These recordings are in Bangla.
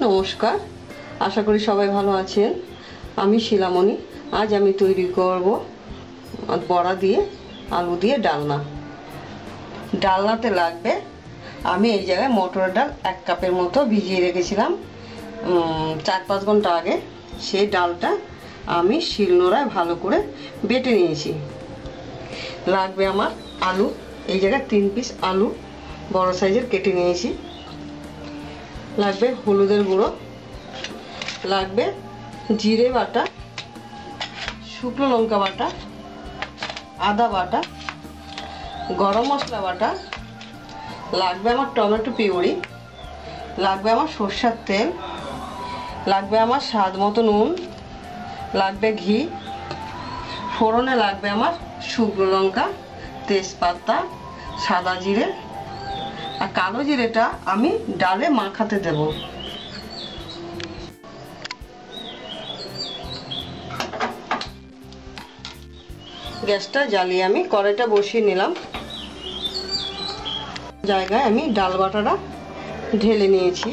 নমস্কার, আশা করি সবাই ভালো আছেন। আমি শিলামণি। আজ আমি তৈরি করব বড়া দিয়ে আলু দিয়ে ডালনা। ডালনাতে লাগবে, আমি এই জায়গায় মটর ডাল 1 কাপের মতো ভিজিয়ে রেখেছিলাম 4-5 ঘন্টা আগে। সেই ডালটা আমি শিলনোড়ায় ভালো করে বেটে নিয়েছি। লাগবে আমার আলু, এই জায়গায় 3 পিস আলু বড় সাইজের কেটে নিয়েছি। লাগবে হলুদের গুঁড়ো, লাগবে জিরে বাটা, শুকনো লঙ্কা বাটা, আদা বাটা, গরম মশলা বাটা, লাগবে আমার টমেটো পিউরি, লাগবে আমার সরষের তেল, লাগবে আমার স্বাদ মতো নুন, লাগবে ঘি, ফোড়নে লাগবে আমার শুকনো লঙ্কা, তেজপাতা, সাদা জিরে আর কালো জিরেটা আমি ডালে মাখাতে দেব। গ্যাসটা জ্বালিয়ে আমি কড়াইটা বসিয়ে নিলাম। জায়গায় আমি ডাল বাটাটা ঢেলে নিয়েছি।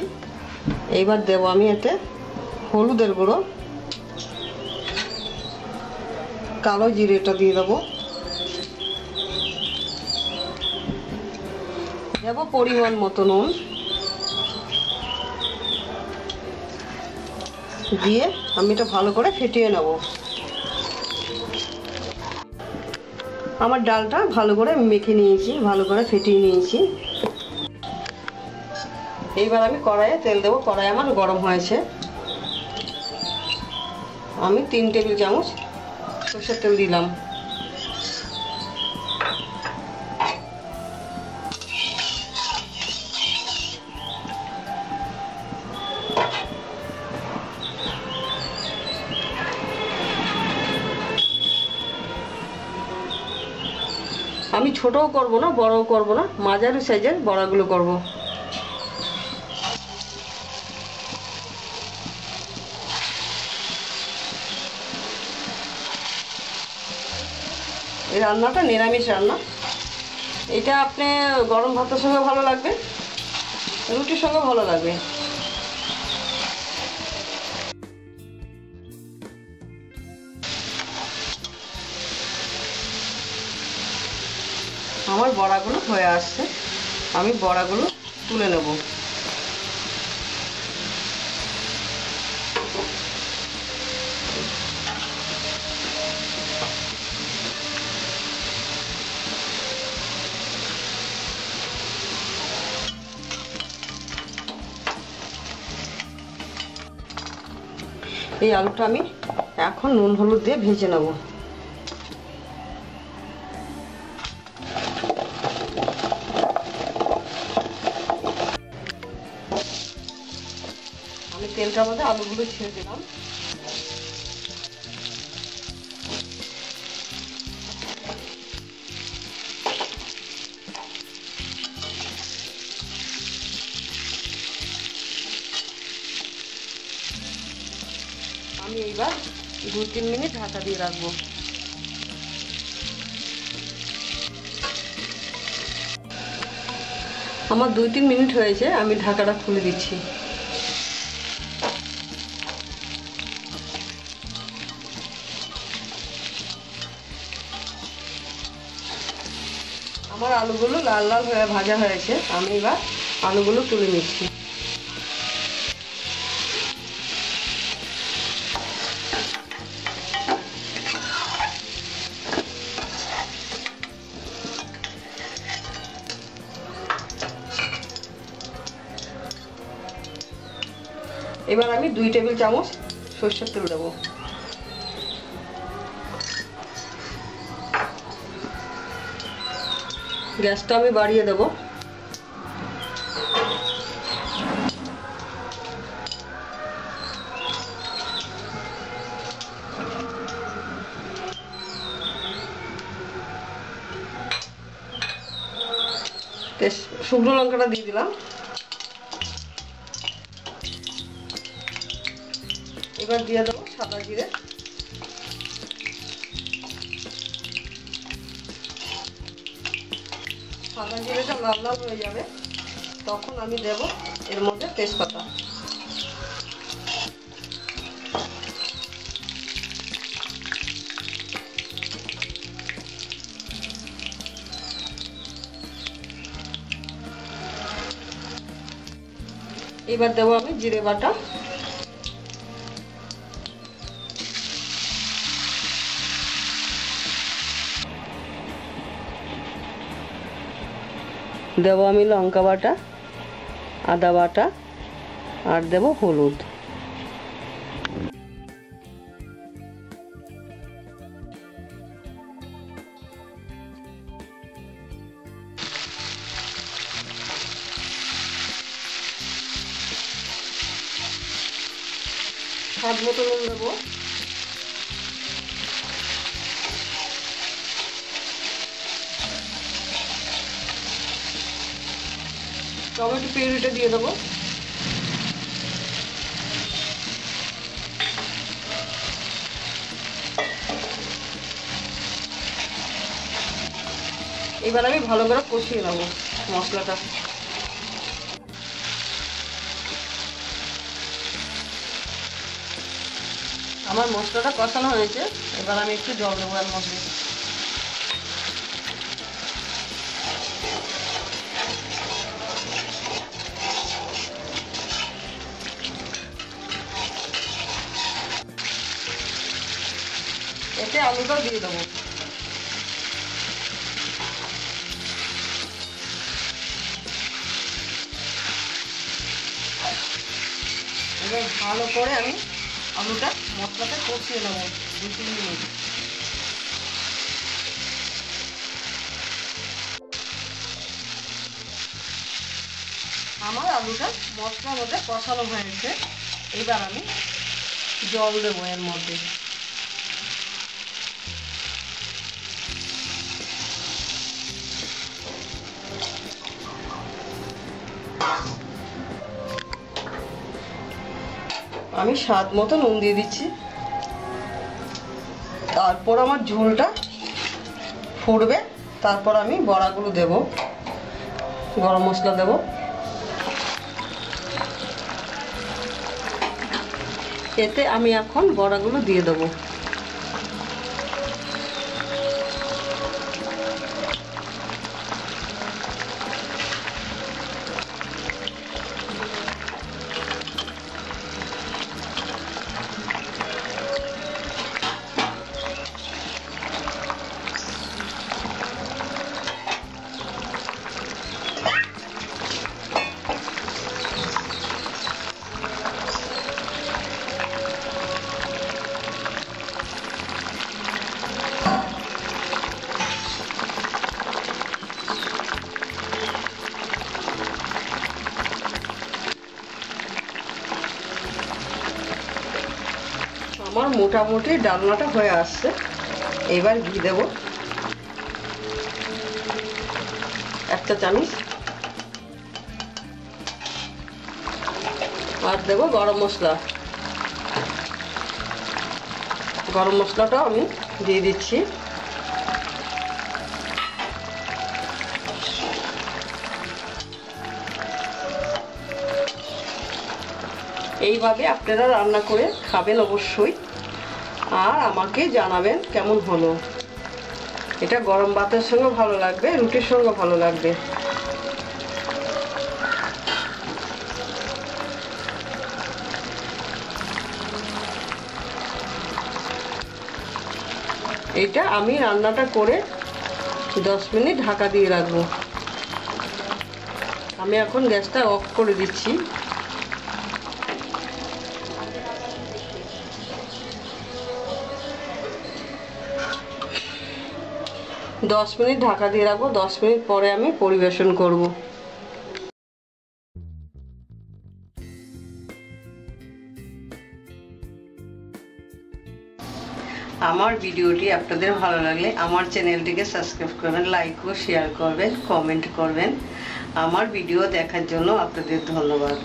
এইবার দেব আমি এতে হলুদের গুঁড়ো, কালো জিরেটা দিয়ে দেবো, দেব পরিমাণ মতো নুন, দিয়ে আমি এটা ভালো করে ফেটিয়ে নেব। আমার ডালটা ভালো করে মেখে নিয়েছি, ভালো করে ফেটিয়ে নিয়েছি। এইবার আমি কড়াইয়ে তেল দেবো। কড়াই আমার গরম হয়েছে। আমি 3 টেবিল চামচ সরষের তেল দিলাম। আমি ছোটও করব না, বড়ও করব না, মাঝারি সাইজের বড়াগুলো করব। এই রান্নাটা নিরামিষ রান্না। এটা আপনি গরম ভাতের সঙ্গে ভালো লাগবে, রুটির সঙ্গে ভালো লাগবে। আমার বড়াগুলো হয়ে আসছে, আমি বড়াগুলো তুলে নেব। এই আলুটা আমি এখন নুন হলুদ দিয়ে ভেজে নেব। আমি তেলটার মধ্যে আলুগুলো ছেড়ে দিলাম। আমি এইবার 2-3 মিনিট ঢাকা দিয়ে রাখবো। আমার 2-3 মিনিট হয়েছে, আমি ঢাকাটা খুলে দিচ্ছি। আমার আলুগুলো লাল লাল হয়ে ভাজা হয়েছে, আমি এবার আলুগুলো তুলে নিচ্ছি। এবার আমি 2 টেবিল চামচ সরষের তেল দেবো। গ্যাসটা আমি বাড়িয়ে দেব। শুকনো লঙ্কাটা দিয়ে দিলাম। এবার দিয়ে দেবো সাদা জিরে, সাদা জিরেটা লাল লাল হয়ে যাবে, তখন আমি দেব এর মধ্যে তেজপাতা। এবার দেবো আমি জিরে বাটা, দেবো আমি লঙ্কা বাটা, আদা বাটা, আর দেবো হলুদ। স্বাদ মতো নুন দেবো। টমেটো পিউরিটা দিয়ে দেবো। এবার আমি ভালো করে কষিয়ে নেবো মশলাটা। আমার মশলাটা কষানো হয়েছে, এবার আমি একটু জল দেবো এর মধ্যে। এতে আলুটাও দিয়ে দেবো। এবার ভালো করে আমি আলুটা মশলাটা কষিয়ে নেবো 2-3 মিনিট। আমার আলুটা মশলার মধ্যে কষানো হয়েছে, এবার আমি জল দেবো এর মধ্যে। আমি স্বাদ মতো নুন দিয়ে দিচ্ছি। তারপর আমার ঝোলটা ফুটবে, তারপর আমি বড়াগুলো দেব, গরম মশলা দেব। এতে আমি এখন বড়াগুলো দিয়ে দেবো। আমার মোটামুটি ডালনাটা হয়ে আসছে, এবার ঘি দেব 1 চা চামচ, আর দেব গরম মশলা। গরম মশলাটাও আমি দিয়ে দিচ্ছি। এইভাবে আপনারা রান্না করে খাবেন অবশ্যই, আর আমাকে জানাবেন কেমন হলো। এটা গরম ভাতের সঙ্গে ভালো লাগবে, রুটির সঙ্গে ভালো লাগবে। এটা আমি রান্নাটা করে 10 মিনিট ঢাকা দিয়ে রাখবো। আমি এখন গ্যাসটা অফ করে দিচ্ছি। দশ মিনিট ঢাকা দিয়ে রাখবো। 10 মিনিট পরে আমি পরিবেশন করব। আমার ভিডিওটি আপনাদের ভালো লাগলে আমার চ্যানেলটিকে সাবস্ক্রাইব করবেন, লাইক ও শেয়ার করবেন, কমেন্ট করবেন। আমার ভিডিও দেখার জন্য আপনাদের ধন্যবাদ।